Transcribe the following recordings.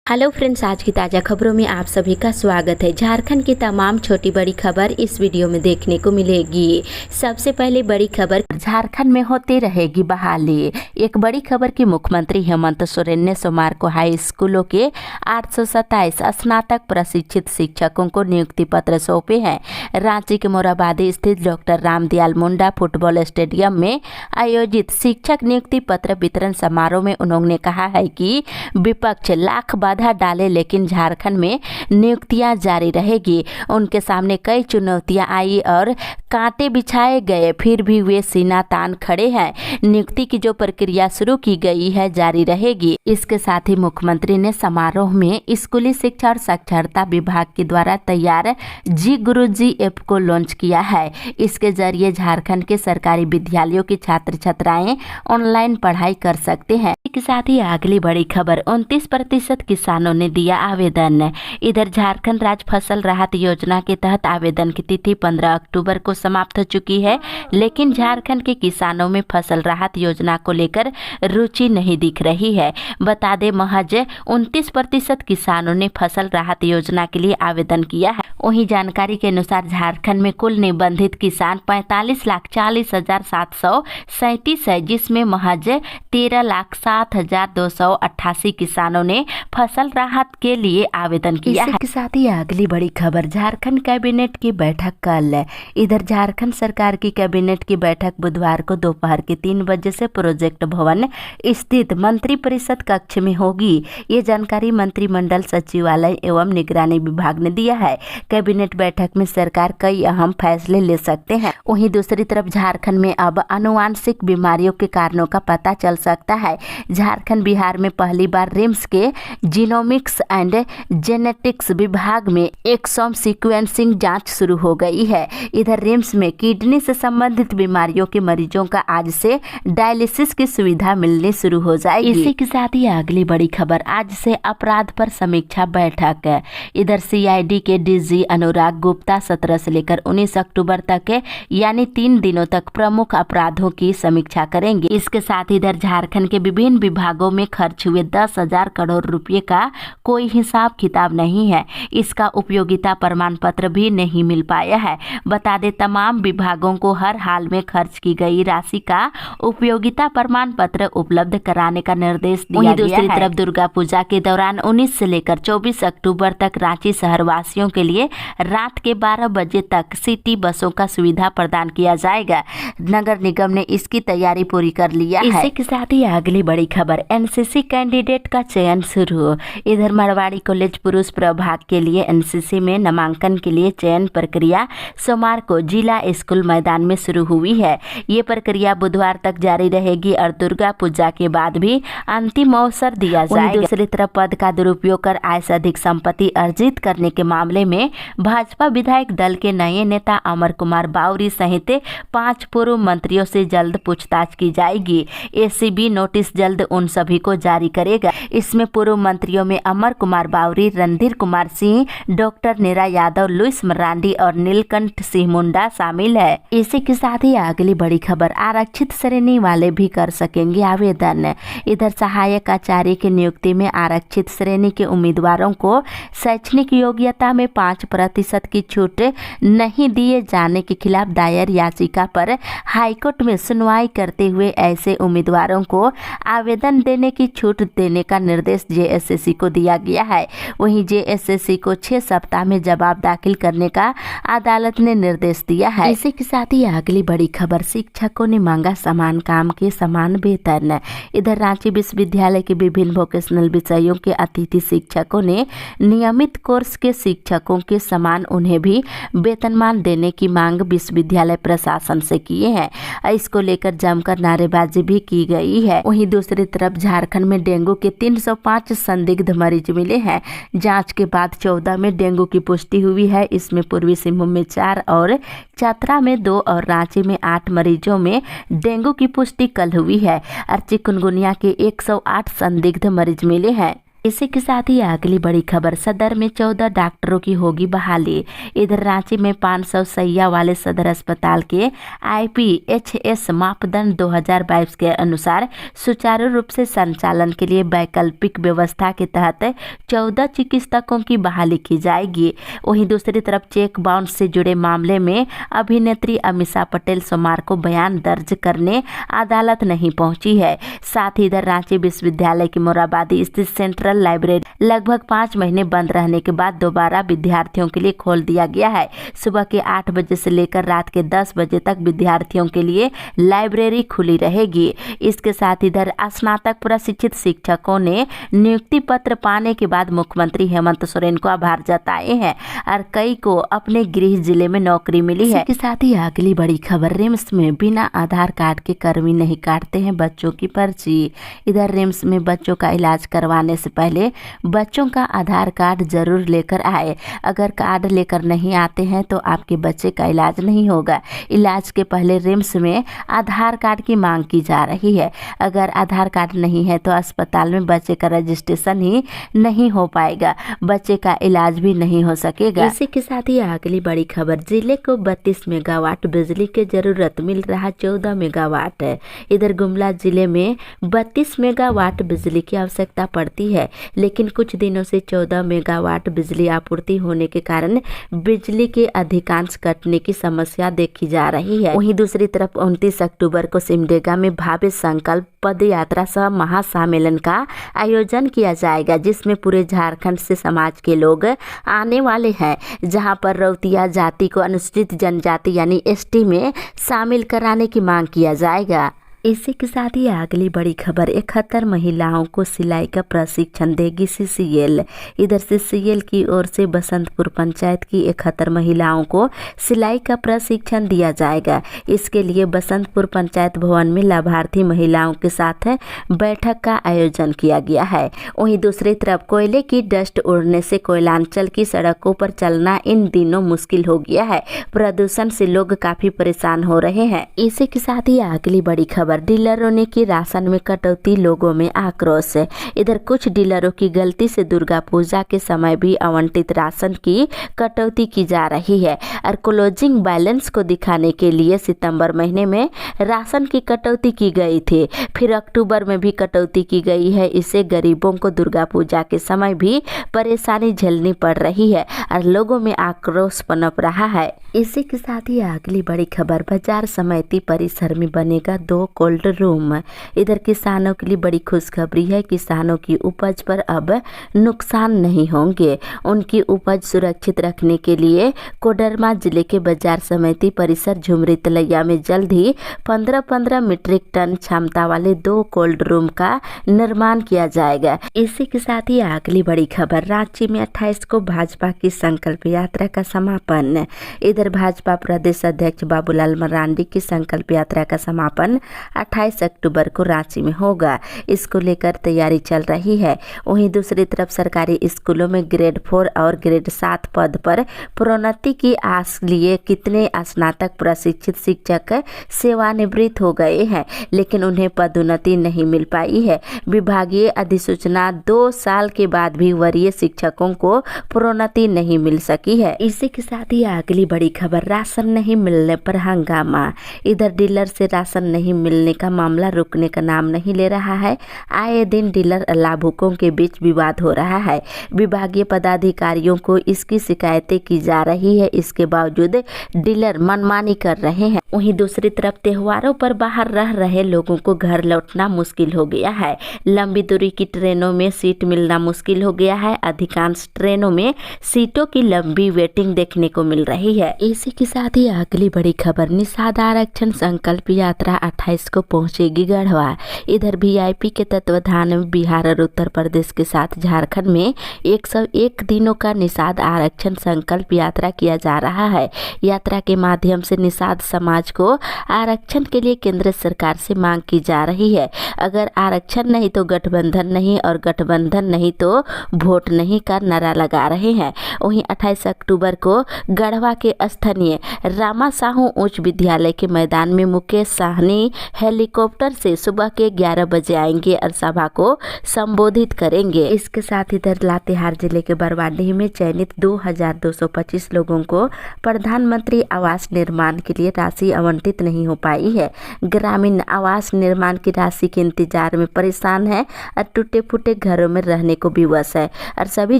Hello friends, आज की ताज़ा खबरों में आप सभी का स्वागत है। झारखंड की तमाम छोटी बड़ी खबर इस वीडियो में देखने को मिलेगी। सबसे पहले बड़ी खबर, झारखंड में होती रहेगी बहाली। एक बड़ी खबर की मुख्यमंत्री हेमंत सोरेन ने सोमवार को हाई स्कूलों के 827 स्नातक प्रशिक्षित शिक्षकों को नियुक्ति पत्र सौंपे हैं। रांची के मोराबादी स्थित doctor Ramdayal Munda football stadium में आयोजित शिक्षक नियुक्ति पत्र वितरण समारोह में उन्होंने कहा है कि विपक्ष लाख बाधा डाले लेकिन झारखंड में नियुक्तियां जारी रहेगी। उनके सामने कई चुनौतियां आई और कांटे बिछाए गए, फिर भी वे सीना तान खड़े हैं। नियुक्ति की जो प्रक्रिया शुरू की गई है जारी रहेगी। इसके साथ ही मुख्यमंत्री ने समारोह में स्कूली शिक्षा और साक्षरता विभाग के द्वारा तैयार जी गुरुजी ऐप को लॉन्च किया है। इसके जरिए झारखंड के सरकारी विद्यालयों के छात्र छात्राएं ऑनलाइन पढ़ाई कर सकते हैं। इसके साथ ही अगली बड़ी खबर, 29% किसानों ने दिया आवेदन। इधर झारखंड राज्य फसल राहत योजना के तहत आवेदन की तिथि 15 अक्टूबर को समाप्त हो चुकी है, लेकिन झारखंड के किसानों में फसल राहत योजना को लेकर रुचि नहीं दिख रही है। बता दें, महज 29% किसानों ने फसल राहत योजना के लिए आवेदन किया है। वहीं जानकारी के अनुसार झारखंड में कुल निबंधित किसान 45,40,737 है, जिसमें महज 13,07,288 किसानों ने फसल राहत के लिए आवेदन किया है। इसके साथ ही अगली बड़ी खबर, झारखंड कैबिनेट की बैठक कल। इधर झारखंड सरकार की कैबिनेट की बैठक बुधवार को दोपहर के 3 बजे से प्रोजेक्ट भवन स्थित मंत्रिपरिषद कक्ष में होगी। ये जानकारी मंत्रिमंडल सचिवालय एवं निगरानी विभाग ने दिया है। कैबिनेट बैठक में सरकार कई अहम फैसले ले सकते हैं। वहीं दूसरी तरफ झारखंड में अब आनुवांशिक बीमारियों के कारणों का पता चल सकता है। झारखंड बिहार में पहली बार रिम्स के जीनोमिक्स एंड जेनेटिक्स विभाग में एक्सोम सीक्वेंसिंग जांच शुरू हो गई है। इधर रिम्स में किडनी से संबंधित बीमारियों के मरीजों का आज से डायलिसिस की सुविधा मिलनी शुरू हो जाएगी। इसी के साथ ही अगली बड़ी खबर, आज से अपराध पर समीक्षा बैठक। इधर सीआईडी के डीजी अनुराग गुप्ता 17 से लेकर 19 अक्टूबर तक यानी 3 दिनों तक प्रमुख अपराधों की समीक्षा करेंगे। इसके साथ इधर झारखंड के विभिन्न विभागों में खर्च हुए 10,000 करोड़ रुपए का कोई हिसाब किताब नहीं है। इसका उपयोगिता प्रमाण पत्र भी नहीं मिल पाया है। बता दें, तमाम विभागों को हर हाल में खर्च की गई राशि का उपयोगिता प्रमाण पत्र उपलब्ध कराने का निर्देश दिया गया है। दूसरी तरफ दुर्गा पूजा के दौरान 19 से लेकर 24 अक्टूबर तक रांची शहरवासियों के लिए रात के 12 बजे तक सिटी बसों का सुविधा प्रदान किया जाएगा। नगर निगम ने इसकी तैयारी पूरी कर लिया है। इसी के साथ ही अगली बड़ी खबर, एनसीसी कैंडिडेट का चयन शुरू। इधर मारवाड़ी कॉलेज पुरुष प्रभाग के लिए एनसीसी में नामांकन के लिए चयन प्रक्रिया सोमवार को जिला स्कूल मैदान में शुरू हुई है। ये प्रक्रिया बुधवार तक जारी रहेगी और दुर्गा पूजा के बाद भी अंतिम अवसर दिया जाएगा। दूसरी तरफ पद का दुरुपयोग कर आय से अधिक संपत्ति अर्जित करने के मामले में भाजपा विधायक दल के नए नेता अमर कुमार बावरी सहित 5 पूर्व मंत्रियों से जल्द पूछताछ की जाएगी। एसीबी नोटिस जल्द उन सभी को जारी करेगा। इसमें पूर्व मंत्रियों में अमर कुमार बावरी, रणधीर कुमार सिंह, डॉक्टर नीरा यादव, लुइस मरांडी और नीलकंठ सिंह मुंडा शामिल है। इसी के साथ ही अगली बड़ी खबर, आरक्षित श्रेणी वाले भी कर सकेंगे आवेदन। इधर सहायक आचार्य की नियुक्ति में आरक्षित श्रेणी के उम्मीदवारों को शैक्षणिक योग्यता में 5% की छूट नहीं दिए जाने के खिलाफ दायर याचिका पर हाईकोर्ट में सुनवाई करते हुए ऐसे उम्मीदवारों को आवेदन देने की छूट देने का निर्देश जेएसएससी को दिया गया है। वहीं जेएसएससी को 6 सप्ताह में जवाब दाखिल करने का अदालत ने निर्देश दिया है। इसी के साथ ही अगली बड़ी खबर, शिक्षकों ने मांगा समान काम के समान वेतन। इधर रांची विश्वविद्यालय के विभिन्न वोकेशनल विषयों के अतिथि शिक्षकों ने नियमित कोर्स के शिक्षकों के समान उन्हें भी वेतनमान देने की मांग विश्वविद्यालय प्रशासन से किए हैं। इसको लेकर जमकर नारेबाजी भी की गई है। वहीं दूसरी तरफ झारखंड में डेंगू के 305 संदिग्ध मरीज मिले हैं। जांच के बाद 14 में डेंगू की पुष्टि हुई है। इसमें पूर्वी सिंहभूम में 4 और चतरा में 2 और रांची में 8 मरीजों में डेंगू की पुष्टि कल हुई है। और चिकुनगुनिया के 108 संदिग्ध मरीज मिले हैं। इसी के साथ ही अगली बड़ी खबर, सदर में 14 डॉक्टरों की होगी बहाली। इधर रांची में 500 शैय्या वाले सदर अस्पताल के IPHS मापदंड 2022 के अनुसार सुचारू रूप से संचालन के लिए वैकल्पिक व्यवस्था के तहत 14 चिकित्सकों की बहाली की जाएगी। वहीं दूसरी तरफ चेक बाउंस से जुड़े मामले में अभिनेत्री अमीषा पटेल सोमवार को बयान दर्ज करने अदालत नहीं पहुंची है। साथ ही इधर रांची विश्वविद्यालय की मोराबादी स्थित सेंट्रल लाइब्रेरी लगभग 5 महीने बंद रहने के बाद दोबारा विद्यार्थियों के लिए खोल दिया गया है। सुबह के 8 बजे से लेकर रात के 10 बजे तक विद्यार्थियों के लिए लाइब्रेरी खुली रहेगी। इसके साथ इधर स्नातक प्रशिक्षित शिक्षकों ने नियुक्ति पत्र पाने के बाद मुख्यमंत्री हेमंत सोरेन को आभार जताए हैं और कई को अपने गृह जिले में नौकरी मिली है। इसके साथ ही अगली बड़ी खबर, रिम्स में बिना आधार कार्ड के कर्मी नहीं काटते हैं बच्चों की पर्ची। इधर रिम्स में बच्चों का इलाज करवाने से पहले बच्चों का आधार कार्ड जरूर लेकर आए। अगर कार्ड लेकर नहीं आते हैं तो आपके बच्चे का इलाज नहीं होगा। इलाज के पहले रिम्स में आधार कार्ड की मांग की जा रही है। अगर आधार कार्ड नहीं है तो अस्पताल में बच्चे का रजिस्ट्रेशन ही नहीं हो पाएगा, बच्चे का इलाज भी नहीं हो सकेगा। इसी के साथ ही अगली बड़ी खबर, जिले को 32 मेगावाट बिजली की जरूरत, मिल रहा 14 मेगावाट। इधर गुमला जिले में 32 मेगावाट बिजली की आवश्यकता पड़ती है, लेकिन कुछ दिनों से 14 मेगावाट बिजली आपूर्ति होने के कारण बिजली के अधिकांश कटने की समस्या देखी जा रही है। वहीं दूसरी तरफ 29 अक्टूबर को सिमडेगा में भव्य संकल्प पद यात्रा सह महासम्मेलन का आयोजन किया जाएगा, जिसमें पूरे झारखंड से समाज के लोग आने वाले हैं, जहां पर रौतिया जाति को अनुसूचित जनजाति यानी ST में शामिल कराने की मांग किया जाएगा। इसी के साथ ही अगली बड़ी खबर, 71 महिलाओं को सिलाई का प्रशिक्षण देगी CCL। इधर CCL की ओर से बसंतपुर पंचायत की 71 महिलाओं को सिलाई का प्रशिक्षण दिया जाएगा। इसके लिए बसंतपुर पंचायत भवन में लाभार्थी महिलाओं के साथ बैठक का आयोजन किया गया है। वहीं दूसरी तरफ कोयले की डस्ट उड़ने से कोयलांचल की सड़कों पर चलना इन दिनों मुश्किल हो गया है। प्रदूषण से लोग काफी परेशान हो रहे हैं। इसी के साथ ही अगली बड़ी खबर, डीलरों ने की राशन में कटौती, लोगों में आक्रोश। इधर कुछ डीलरों की गलती से दुर्गा पूजा के समय भी आवंटित राशन की कटौती की जा रही है और क्लोजिंग बैलेंस को दिखाने के लिए सितंबर महीने में राशन की कटौती की गई थी, फिर अक्टूबर में भी कटौती की गई है। इससे गरीबों को दुर्गा पूजा के समय भी परेशानी झेलनी पड़ रही है और लोगों में आक्रोश पनप रहा है। इसी के साथ ही अगली बड़ी खबर, बाजार समिति परिसर में बनेगा 2 कोल्ड रूम। इधर किसानों के लिए बड़ी खुशखबरी है, किसानों की उपज पर अब नुकसान नहीं होंगे। उनकी उपज सुरक्षित रखने के लिए कोडरमा जिले के बाजार समिति परिसर झुमरी तलैया में जल्द ही 15-15 मीट्रिक टन क्षमता वाले 2 कोल्ड रूम का निर्माण किया जाएगा। इसी के साथ ही अगली बड़ी खबर, रांची में 28 को भाजपा की संकल्प यात्रा का समापन। इधर भाजपा प्रदेश अध्यक्ष बाबूलाल मरांडी की संकल्प यात्रा का समापन 28 अक्टूबर को रांची में होगा। इसको लेकर तैयारी चल रही है। वहीं दूसरी तरफ सरकारी स्कूलों में ग्रेड 4 और ग्रेड 7 पद पर प्रोन्नति की आस लिए कितने स्नातक प्रशिक्षित शिक्षक सेवानिवृत्त हो गए हैं, लेकिन उन्हें पदोन्नति नहीं मिल पाई है। विभागीय अधिसूचना 2 साल के बाद भी वरीय शिक्षकों को प्रोन्नति नहीं मिल सकी है। इसी के साथ ही अगली बड़ी खबर, राशन नहीं मिलने पर हंगामा। इधर डीलर से राशन नहीं मिलने का मामला रुकने का नाम नहीं ले रहा है। आए दिन डीलर लाभुकों के बीच विवाद हो रहा है। विभागीय पदाधिकारियों को इसकी शिकायतें की जा रही है, इसके बावजूद डीलर मनमानी कर रहे हैं। वहीं दूसरी तरफ त्योहारों पर बाहर रह रहे लोगों को घर लौटना मुश्किल हो गया है। लंबी दूरी की ट्रेनों में सीट मिलना मुश्किल हो गया है। अधिकांश ट्रेनों में सीटों की लंबी वेटिंग देखने को मिल रही है। इसी के साथ ही अगली बड़ी खबर, निषाद आरक्षण संकल्प यात्रा 28 को पहुंचेगी गढ़वा। इधर VIP के तत्वाधान में बिहार और उत्तर प्रदेश के साथ झारखंड में 101 दिनों का निषाद आरक्षण संकल्प यात्रा किया जा रहा है। यात्रा के माध्यम से निषाद समाज को आरक्षण के लिए केंद्र सरकार से मांग की जा रही है। अगर आरक्षण नहीं तो गठबंधन नहीं और गठबंधन नहीं तो वोट नहीं का नारा लगा रहे हैं। वहीं 28 अक्टूबर को गढ़वा के स्थानीय रामा साहू उच्च विद्यालय के मैदान में मुकेश साहनी हेलीकॉप्टर से सुबह के 11 बजे आएंगे और सभा को संबोधित करेंगे। इसके साथ इधर लातेहार जिले के बरवाडीह में चयनित 2225 लोगों को प्रधानमंत्री आवास निर्माण के लिए राशि आवंटित नहीं हो पाई है। ग्रामीण आवास निर्माण की राशि के इंतजार में परेशान है और टूटे फूटे घरों में रहने को विवश है और सभी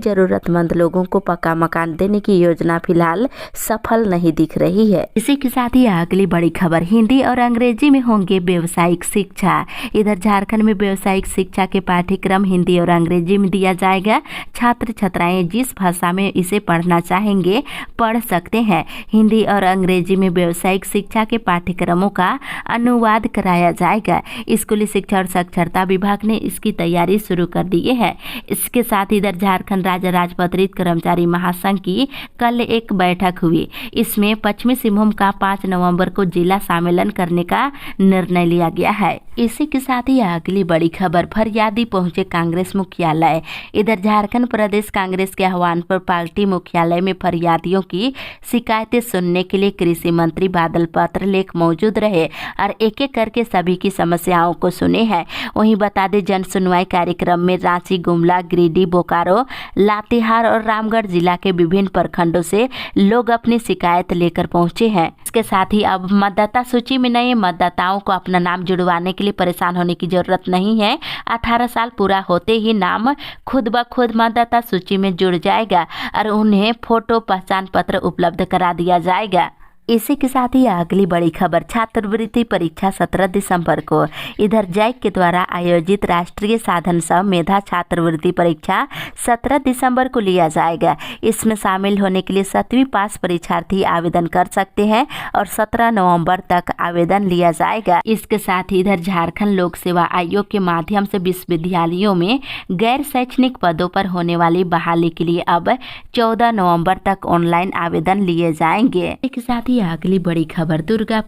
जरूरतमंद लोगों को पक्का मकान देने की योजना फिलहाल सफल नहीं दिख रही है। इसी के साथ ही अगली बड़ी खबर, हिंदी और अंग्रेजी में होंगे व्यावसायिक शिक्षा। इधर झारखंड में व्यावसायिक शिक्षा के पाठ्यक्रम हिंदी और अंग्रेजी में दिया जाएगा। छात्र छात्राएं जिस भाषा में इसे पढ़ना चाहेंगे पढ़ सकते हैं। हिंदी और अंग्रेजी में व्यावसायिक शिक्षा के पाठ्यक्रमों का अनुवाद कराया जाएगा। स्कूली शिक्षा और साक्षरता विभाग ने इसकी तैयारी शुरू कर दी है। इसके साथ इधर झारखंड राज्य राजपत्रित कर्मचारी महासंघ की कल एक बैठक हुई। इसमें पश्चिमी सिंहभूम का 5 नवंबर को जिला सम्मेलन करने का निर्णय लिया गया है। इसी के साथ ही अगली बड़ी खबर, फरियादी पहुंचे कांग्रेस मुख्यालय। इधर झारखंड प्रदेश कांग्रेस के आह्वान पर पार्टी मुख्यालय में फरियादियों की शिकायतें सुनने के लिए कृषि मंत्री बादल पत्रलेख मौजूद रहे और एक एक करके सभी की समस्याओं को सुने हैं। वहीं बता दें, जन सुनवाई कार्यक्रम में रांची, गुमला, गिरिडीह, बोकारो, लातेहार और रामगढ़ जिला के विभिन्न प्रखंडों से लोग अपनी शिकायत लेकर पहुंचे हैं। इसके साथ ही अब मतदाता सूची में नए मतदाताओं को अपना नाम जुड़वाने के लिए परेशान होने की जरूरत नहीं है। 18 साल पूरा होते ही नाम खुद ब खुद मतदाता सूची में जुड़ जाएगा और उन्हें फोटो पहचान पत्र उपलब्ध करा दिया जाएगा। इसी के साथ ही अगली बड़ी खबर, छात्रवृत्ति परीक्षा 17 दिसंबर को। इधर जैक के द्वारा आयोजित राष्ट्रीय साधन सह मेधा छात्रवृत्ति परीक्षा 17 दिसंबर को लिया जाएगा। इसमें शामिल होने के लिए 7वीं पास परीक्षार्थी आवेदन कर सकते हैं और 17 नवंबर तक आवेदन लिया जाएगा। इसके साथ ही इधर झारखंड लोक सेवा आयोग के माध्यम से विश्वविद्यालयों में गैर शैक्षणिक पदों पर होने वाली बहाली के लिए अब 14 नवम्बर तक ऑनलाइन आवेदन लिए जाएंगे। इसके साथ अगली बड़ी खबर, दुर्गा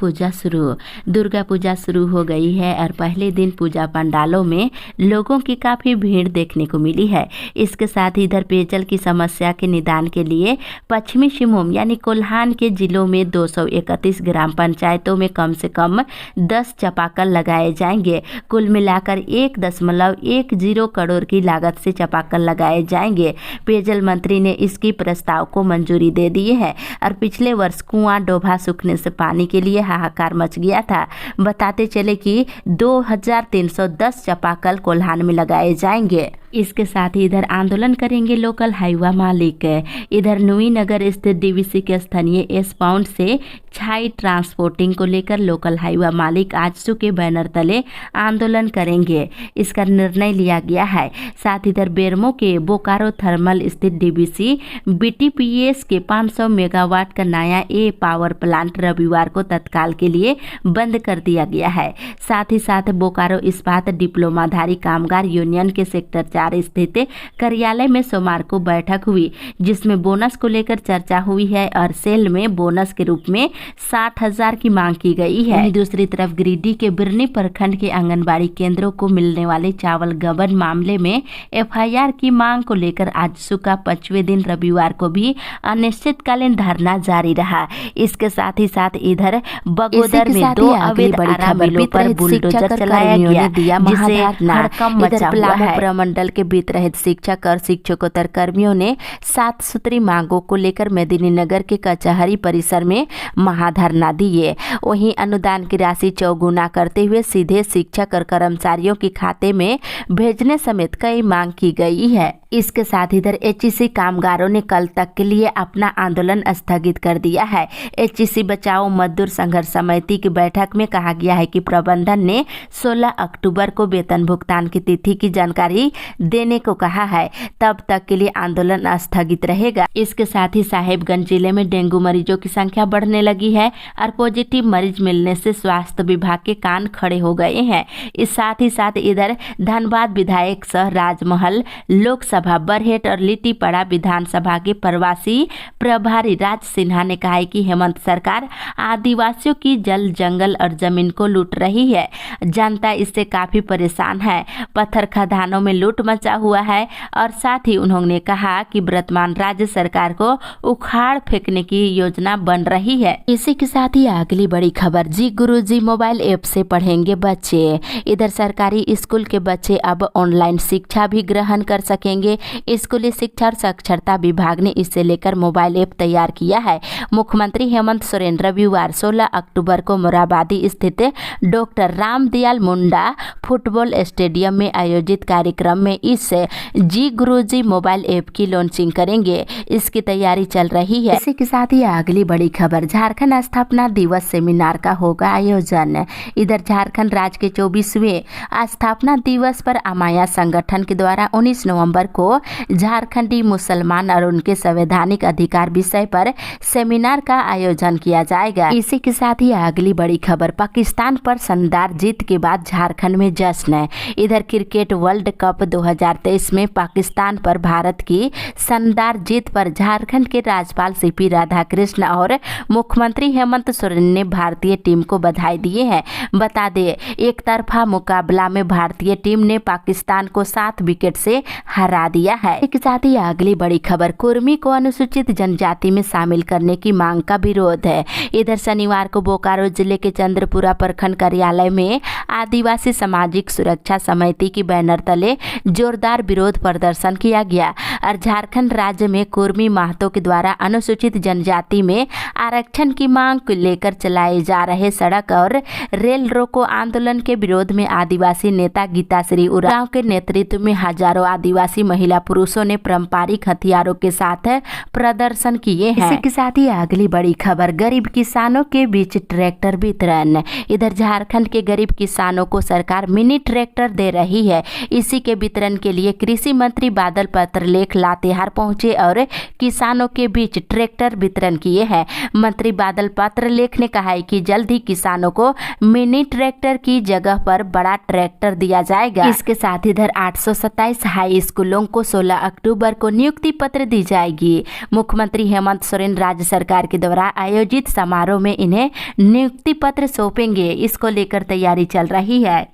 पूजा शुरू हो गई है और पहले दिन पूजा पंडालों में लोगों की काफी भीड़ देखने को मिली है। इसके साथ ही इधर पेयजल की समस्या के निदान के लिए पश्चिमी सिंहभूम यानी कोल्हान के जिलों में 231 ग्राम पंचायतों में कम से कम 10 चापाकल लगाए जाएंगे। कुल मिलाकर 1.10 करोड़ की लागत से चापाकल लगाए जाएंगे। पेयजल मंत्री ने इसकी प्रस्ताव को मंजूरी दे दी है और पिछले वर्ष कुआं डोभा सूखने से पानी के लिए हाहाकार मच गया था। बताते चले कि 2310 चापाकल कोल्हान में लगाए जाएंगे। इसके साथ ही इधर आंदोलन करेंगे लोकल हाईवा मालिक। इधर नूई नगर स्थित डीवीसी के स्थानीय एस पाउंड से छाई ट्रांसपोर्टिंग को लेकर लोकल हाईवा मालिक आजसू के बैनर तले आंदोलन करेंगे। इसका निर्णय लिया गया है। साथ ही इधर बेरमो के बोकारो थर्मल स्थित डीवीसी बीटीपीएस के 500 मेगावाट का नया ए पावर प्लांट रविवार को तत्काल के लिए बंद कर दिया गया है। साथ ही साथ बोकारो इस्पात डिप्लोमाधारी कामगार यूनियन के सेक्टर 4 स्थित कार्यालय में सोमवार को बैठक हुई, जिसमें बोनस को लेकर चर्चा हुई है और सेल में बोनस के रूप में 60,000 की मांग की गई है। दूसरी तरफ गिरिडीह के बिरनी प्रखंड के आंगनबाड़ी केंद्रों को मिलने वाले चावल गबन मामले में एफआईआर की मांग को लेकर आजसू का 5वें दिन रविवार को भी अनिश्चितकालीन धरना जारी रहा। इसके साथ ही साथ इधर बगोदर में 2 अवैध आरा मिलों पर बुलडोजर चलाया गया, जिससे हड़कंप मचा हुआ है। प्रमंडल के वित्त शिक्षक और शिक्षकोत्तर कर्मियों ने 7 सूत्री मांगों को लेकर मेदिनीनगर के कचहरी परिसर में महाधरना दिए। वहीं अनुदान की राशि चौगुना करते हुए सीधे शिक्षक और कर्मचारियों के खाते में भेजने समेत कई मांग की गई है। इसके साथ इधर एचईसी कामगारों ने कल तक के लिए अपना आंदोलन स्थगित कर दिया है। एचईसी बचाओ मजदूर संघर्ष समिति की बैठक में कहा गया है कि प्रबंधन ने 16 अक्टूबर को वेतन भुगतान की तिथि की जानकारी देने को कहा है, तब तक के लिए आंदोलन स्थगित रहेगा। इसके साथ ही साहेबगंज जिले में डेंगू मरीजों की संख्या बढ़ने लगी है और पॉजिटिव मरीज मिलने से स्वास्थ्य विभाग के कान खड़े हो गए हैं। इस साथ ही साथ इधर धनबाद विधायक सह राजमहल लोकसभा बरहेट और लिट्टीपड़ा विधानसभा के प्रवासी प्रभारी राज सिन्हा ने कहा है कि हेमंत सरकार आदिवासियों की जल जंगल और जमीन को लूट रही है। जनता इससे काफी परेशान है। पत्थर खदानों में लूट मचा हुआ है और साथ ही उन्होंने कहा कि वर्तमान राज्य सरकार को उखाड़ फेंकने की योजना बन रही है। इसी के साथ ही अगली बड़ी खबर, जी गुरुजी मोबाइल ऐप से पढ़ेंगे बच्चे। इधर सरकारी स्कूल के बच्चे अब ऑनलाइन शिक्षा भी ग्रहण कर सकेंगे। स्कूली शिक्षा और साक्षरता विभाग ने इसे लेकर मोबाइल ऐप तैयार किया है। मुख्यमंत्री हेमंत सोरेन रविवार 16 अक्टूबर को मोराबादी स्थित doctor Ramdayal Munda football stadium में आयोजित कार्यक्रम में इस जी गुरुजी मोबाइल ऐप की लॉन्चिंग करेंगे। इसकी तैयारी चल रही है। इसी के साथ ही अगली बड़ी खबर, झारखंड स्थापना दिवस सेमिनार का होगा आयोजन। इधर झारखंड राज्य के 24वें स्थापना दिवस पर अमाया संगठन के द्वारा 19 नवंबर को झारखंडी मुसलमान और उनके संवैधानिक अधिकार विषय पर सेमिनार का आयोजन किया जाएगा। इसी के साथ ही अगली बड़ी खबर, पाकिस्तान पर शानदार जीत के बाद झारखंड में जश्न। इधर क्रिकेट वर्ल्ड कप 2023 में पाकिस्तान पर भारत की शानदार जीत पर झारखंड के राज्यपाल सीपी राधाकृष्ण और मुख्यमंत्री हेमंत सोरेन ने भारतीय टीम को बधाई दिए हैं। बता दें, एक तरफा मुकाबला में भारतीय टीम ने पाकिस्तान को 7 विकेट से हरा दिया है। इसके साथ ही अगली बड़ी खबर, कुर्मी को अनुसूचित जनजाति में शामिल करने की मांग का विरोध है। इधर शनिवार को बोकारो जिले के चंद्रपुरा प्रखंड कार्यालय में आदिवासी सामाजिक सुरक्षा समिति की बैनर तले जोरदार विरोध प्रदर्शन किया गया और झारखंड राज्य में कुर्मी महतो के द्वारा अनुसूचित जनजाति में आरक्षण की मांग को लेकर चलाए जा रहे सड़क और रेल रोको आंदोलन के विरोध में आदिवासी नेता गीताश्री उरांव के नेतृत्व में हजारों आदिवासी महिला पुरुषों ने पारंपरिक हथियारों के साथ प्रदर्शन किए हैं। इसी के साथ ही अगली बड़ी खबर, गरीब किसानों के बीच ट्रैक्टर वितरण। इधर झारखंड के गरीब किसानों को सरकार मिनी ट्रैक्टर दे रही है। इसी के वितरण के लिए कृषि मंत्री बादल पत्रलेख लातेहार पहुंचे और किसानों के बीच ट्रैक्टर वितरण किए हैं। मंत्री बादल पत्रलेख ने कहा है कि जल्द ही किसानों को मिनी ट्रैक्टर की जगह पर बड़ा ट्रैक्टर दिया जाएगा। इसके साथ इधर 827 हाई स्कूलों को 16 अक्टूबर को नियुक्ति पत्र दी जाएगी। मुख्यमंत्री हेमंत सोरेन राज्य सरकार के द्वारा आयोजित समारोह में इन्हें नियुक्ति पत्र सौंपेंगे। इसको लेकर तैयारी चल रही है।